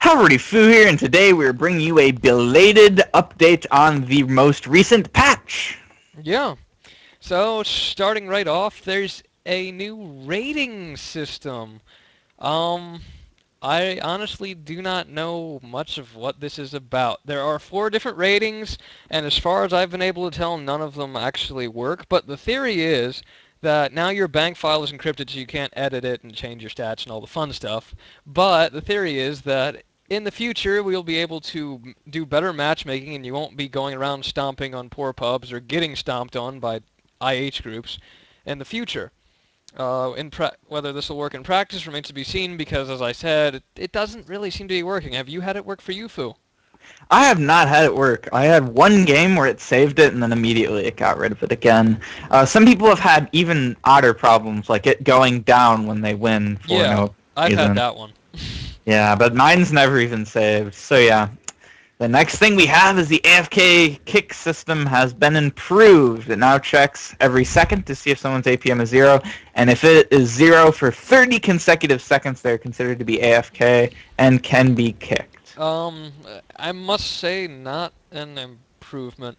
Howdy, Foo here, and today we're bringing you a belated update on the most recent patch. Yeah. So starting right off, there's a new rating system. Um, I honestly do not know much of what this is about. There are 4 different ratings, and as far as I've been able to tell, none of them actually work. But the theory is that now your bank file is encrypted, so you can't edit it and change your stats and all the fun stuff. But the theory is that in the future, we'll be able to do better matchmaking, and you won't be going around stomping on poor pubs or getting stomped on by IH groups in the future. Whether this will work in practice remains to be seen because, as I said, it doesn't really seem to be working. Have you had it work for you, Fu? I have not had it work. I had one game where it saved it and then immediately it got rid of it again. Some people have had even odder problems, like it going down when they win for no I've reason. had that one. Yeah, but mine's never even saved. So yeah. The next thing we have is the AFK kick system has been improved. It now checks every second to see if someone's APM is 0, and if it is 0 for 30 consecutive seconds, they're considered to be AFK and can be kicked. I must say, not an improvement.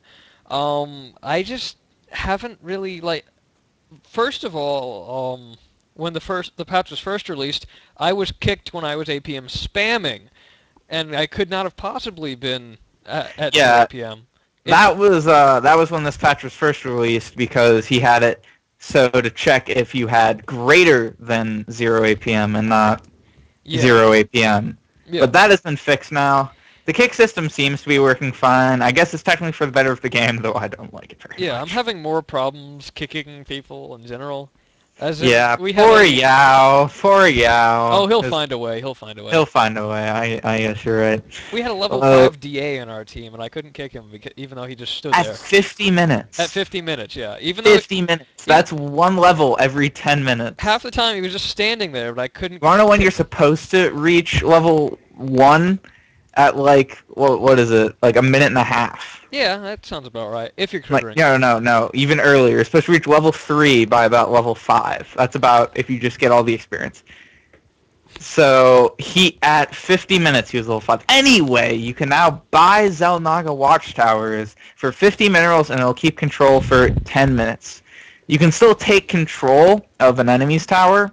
I just haven't really, first of all, when the patch was first released, I was kicked when I was APM spamming. And I could not have possibly been at 0 APM. That was when this patch was first released because he had it so to check if you had greater than 0 APM and not 0 APM. Yeah. But that has been fixed now. The kick system seems to be working fine. I guess it's technically for the better of the game, though I don't like it very much. Yeah, I'm having more problems kicking people in general. Poor Yao. Oh, he'll find a way. He'll find a way. I guess you're right. We had a level 5 DA in our team, and I couldn't kick him even though he just stood there. At 50 minutes. At 50 minutes, yeah. 50 minutes. That's one level every 10 minutes. Half the time he was just standing there, but I couldn't. You wanna know when you're supposed to reach level 1? At what is it? Like a minute and a half. Yeah, that sounds about right. If you're crittering. No. Even earlier. You're supposed to reach level 3 by about level 5. That's about if you just get all the experience. So at 50 minutes he was level 5. Anyway, you can now buy Xel'Naga Watchtowers for 50 minerals and it'll keep control for 10 minutes. You can still take control of an enemy's tower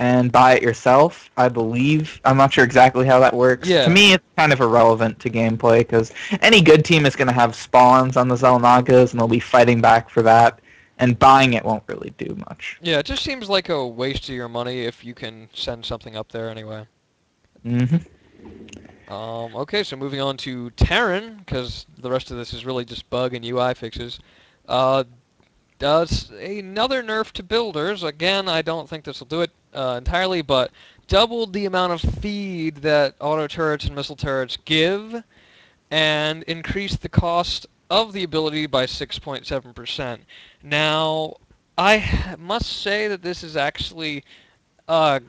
and buy it yourself, I believe. I'm not sure exactly how that works. Yeah. To me, it's kind of irrelevant to gameplay, because any good team is going to have spawns on the Xel'Nagas, and they'll be fighting back for that, and buying it won't really do much. Yeah, it just seems like a waste of your money if you can send something up there anyway. Okay, so moving on to Terran, because the rest of this is really just bug and UI fixes. Does another nerf to builders. Again, I don't think this will do it entirely, but doubled the amount of feed that auto turrets and missile turrets give, and increased the cost of the ability by 6.7%. Now, I must say that this is actually, I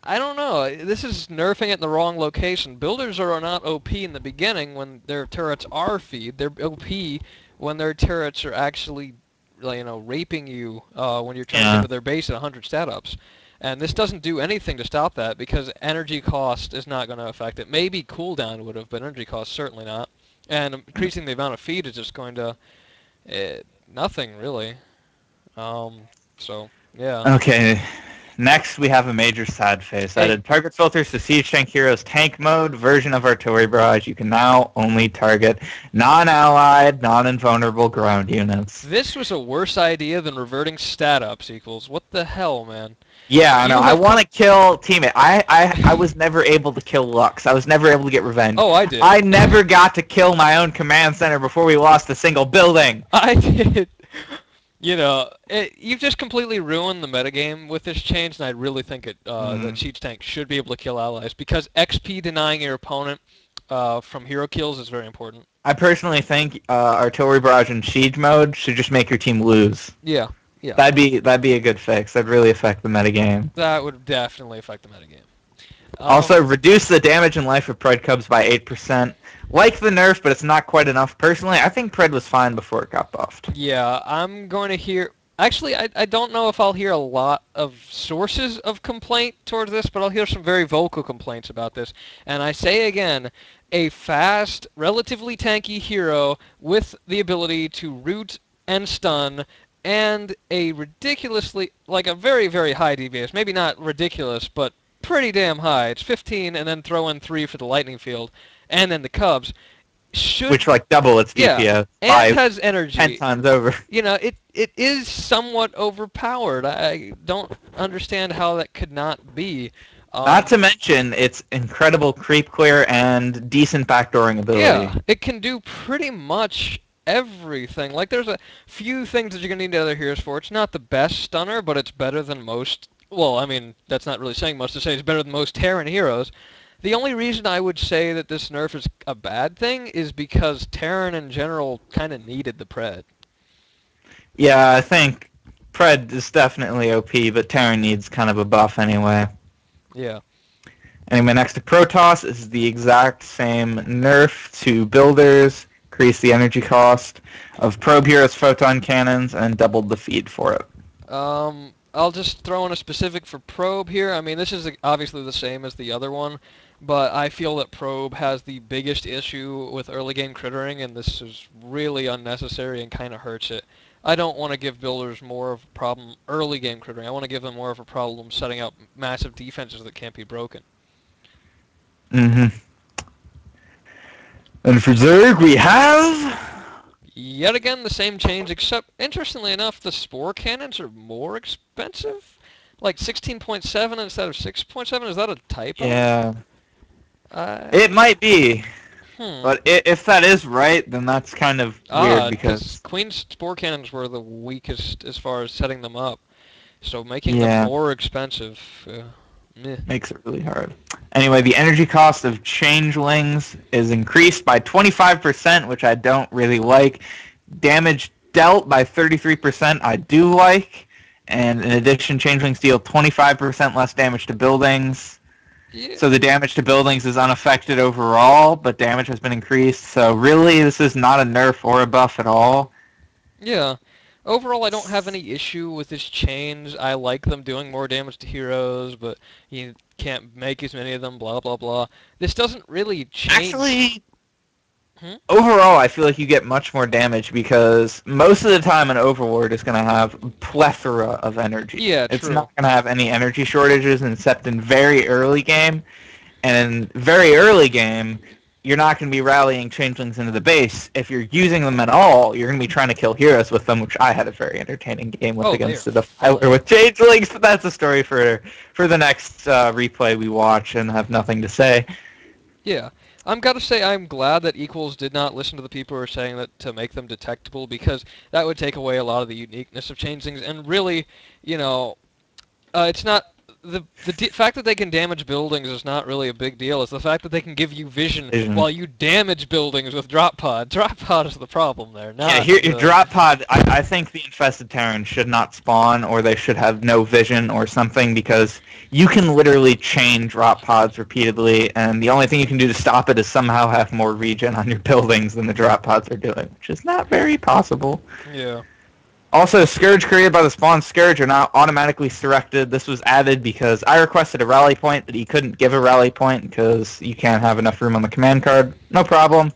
don't know, this is nerfing it in the wrong location. Builders are not OP in the beginning when their turrets are feed. They're OP when their turrets are actually, raping you when you're trying to get to their base at 100 stat ups. And this doesn't do anything to stop that because energy cost is not going to affect it. Maybe cooldown would have, but energy cost certainly not. And increasing the amount of feed is just going to nothing really. So yeah. Okay. Next, we have a major sad face. Added target filters to Siege Tank Heroes Tank Mode version of Artillery Barrage. You can now only target non-allied, non-invulnerable ground units. This was a worse idea than reverting stat ups equals. What the hell, man? Yeah, I know. I want to kill teammate. I was never able to kill Lux. I was never able to get revenge. Oh, I did. I never got to kill my own command center before we lost a single building. I did. You've just completely ruined the metagame with this change, and I really think that Siege Tank should be able to kill allies, because XP denying your opponent from hero kills is very important. I personally think Artillery Barrage in Siege mode should just make your team lose. Yeah. That'd be a good fix. That'd really affect the metagame. That would definitely affect the metagame. Also, reduce the damage and life of Pred Cubs by 8%. Like the nerf, but it's not quite enough. Personally, I think Pred was fine before it got buffed. Yeah, I'm going to hear... Actually, I don't know if I'll hear a lot of sources of complaint towards this, but I'll hear some very vocal complaints about this. And I say again, a fast, relatively tanky hero with the ability to root and stun and a ridiculously, like a very, very high DPS. Maybe not ridiculous, but pretty damn high. It's 15 and then throw in 3 for the lightning field and then the Cubs. Which like double its DPS and by has energy. 10 times over. You know, it is somewhat overpowered. I don't understand how that could not be. Not to mention its incredible creep clear and decent backdooring ability. Yeah, it can do pretty much everything. Like, there's a few things that you're going to need other heroes for. It's not the best stunner, but it's better than most... Well, I mean, that's not really saying much to say it's better than most Terran heroes. The only reason I would say that this nerf is a bad thing is because Terran in general kind of needed the Pred. Yeah, I think Pred is definitely OP, but Terran needs kind of a buff anyway. Yeah. Anyway, next to Protoss is the exact same nerf to builders, increased the energy cost of probe heroes, photon cannons, and doubled the feed for it. I'll just throw in a specific for probe here. I mean, this is obviously the same as the other one, but I feel that probe has the biggest issue with early game crittering, and this is really unnecessary and kind of hurts it. I don't want to give builders more of a problem early game crittering. I want to give them more of a problem setting up massive defenses that can't be broken. Mm-hmm. And for Zerg, we have... Yet again, the same change, except, interestingly enough, the spore cannons are more expensive? Like 16.7 instead of 6.7? Is that a typo? Yeah. It might be. But if that is right, then that's kind of weird because... Queen's spore cannons were the weakest as far as setting them up. So making them more expensive... makes it really hard. Anyway, the energy cost of changelings is increased by 25%, which I don't really like. Damage dealt by 33%, I do like. And in addition, changelings deal 25% less damage to buildings. Yeah. So the damage to buildings is unaffected overall, but damage has been increased. So really, this is not a nerf or a buff at all. Yeah. Overall, I don't have any issue with this change. I like them doing more damage to heroes, but you can't make as many of them, blah, blah, blah. This doesn't really change... Actually, overall, I feel like you get much more damage because most of the time an Overlord is going to have a plethora of energy. Yeah, It's not going to have any energy shortages except in very early game. And in very early game... You're not going to be rallying changelings into the base. If you're using them at all, you're going to be trying to kill heroes with them, which I had a very entertaining game with against the Defiler with changelings, but that's a story for the next replay we watch and have nothing to say. Yeah. I'm gotta say I'm glad that Equals did not listen to the people who are saying that to make them detectable, because that would take away a lot of the uniqueness of changelings, and really, you know, it's not... The fact that they can damage buildings is not really a big deal. It's the fact that they can give you vision while you damage buildings with drop pod. Drop pod is the problem there. Your drop pod, I think the infested Terran should not spawn, or they should have no vision or something, because you can literally chain drop pods repeatedly, and the only thing you can do to stop it is somehow have more regen on your buildings than the drop pods are doing, which is not very possible. Yeah. Also, Scourge created by the spawn Scourge are not automatically selected. This was added because I requested a rally point, but he couldn't give a rally point because you can't have enough room on the command card. No problem.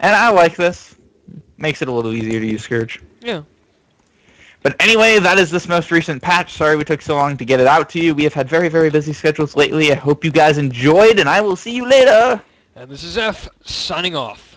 And I like this. Makes it a little easier to use Scourge. Yeah. But anyway, that is this most recent patch. Sorry we took so long to get it out to you. We have had very, very busy schedules lately. I hope you guys enjoyed, and I will see you later. And this is F, signing off.